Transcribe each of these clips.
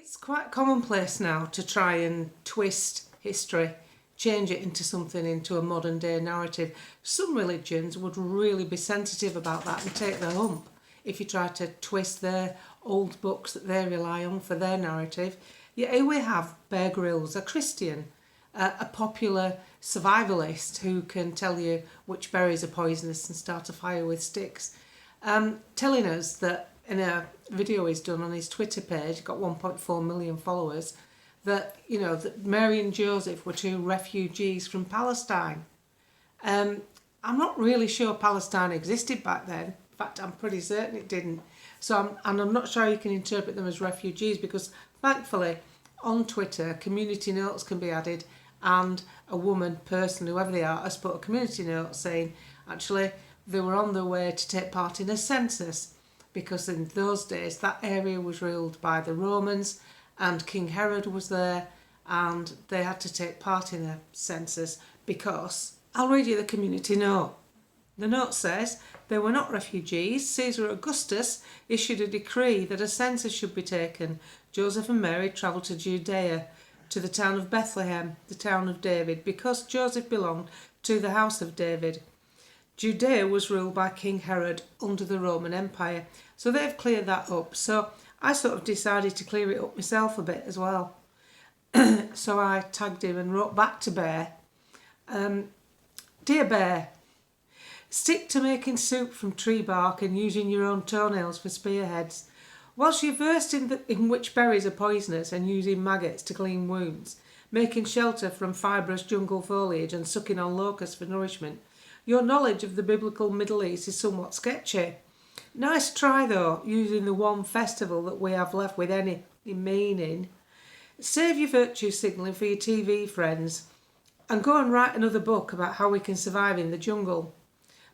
It's quite commonplace now to try and twist history, change it into a modern day narrative. Some religions would really be sensitive about that and take the hump if you try to twist their old books that they rely on for their narrative. Yet here we have Bear Grylls, a Christian, a popular survivalist who can tell you which berries are poisonous and start a fire with sticks, telling us that in a video he's done on his Twitter page, got 1.4 million followers, that that Mary and Joseph were two refugees from Palestine. I'm not really sure Palestine existed back then. In fact, I'm pretty certain it didn't. I'm not sure you can interpret them as refugees, because thankfully on Twitter community notes can be added, and a person, whoever they are, has put a community note saying actually they were on their way to take part in a census, because in those days that area was ruled by the Romans and King Herod was there, and they had to take part in a census because, I'll read you the community note. The note says they were not refugees. Caesar Augustus issued a decree that a census should be taken. Joseph and Mary travelled to Judea, to the town of Bethlehem, the town of David, because Joseph belonged to the house of David. Judea was ruled by King Herod under the Roman Empire. So they've cleared that up. So I sort of decided to clear it up myself a bit as well. So I tagged him and wrote back to Bear. Dear Bear, stick to making soup from tree bark and using your own toenails for spearheads. Whilst you're versed in which berries are poisonous and using maggots to clean wounds, making shelter from fibrous jungle foliage and sucking on locusts for nourishment, your knowledge of the biblical Middle East is somewhat sketchy. Nice try though, using the one festival that we have left with any meaning. Save your virtue signalling for your TV friends and go and write another book about how we can survive in the jungle.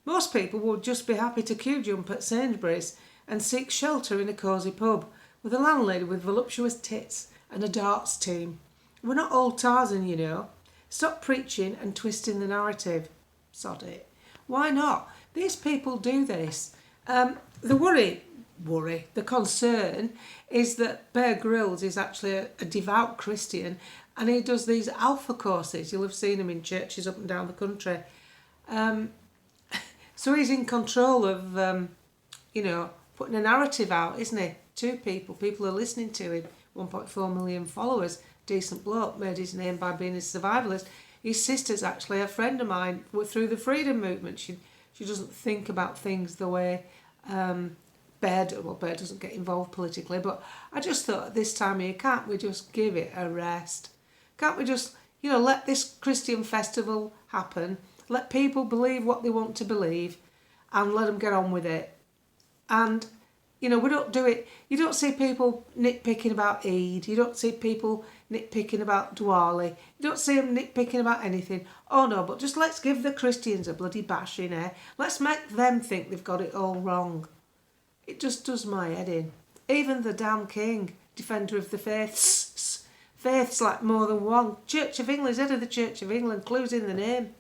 Most people would just be happy to queue jump at Sainsbury's and seek shelter in a cosy pub with a landlady with voluptuous tits and a darts team. We're not old Tarzan, Stop preaching and twisting the narrative. Sod it. Why not? These people do this. The concern is that Bear Grylls is actually a devout Christian, and he does these alpha courses. You'll have seen him in churches up and down the country. So he's in control of, putting a narrative out, isn't he? To people. People are listening to him. 1.4 million followers. Decent bloke. Made his name by being a survivalist. His sister's actually a friend of mine through the freedom movement. She doesn't think about things the way Bear doesn't get involved politically. But I just thought at this time of year, can't we just give it a rest? Can't we just, let this Christian festival happen? Let people believe what they want to believe and let them get on with it. And, we don't do it. You don't see people nitpicking about Eid. You don't see people nitpicking about Diwali. You don't see them nitpicking about anything. Oh no, but just let's give the Christians a bloody bashing, eh? Let's make them think they've got it all wrong. It just does my head in. Even the damn king, defender of the faiths like more than one. Church of England, head of the Church of England, clues in the name.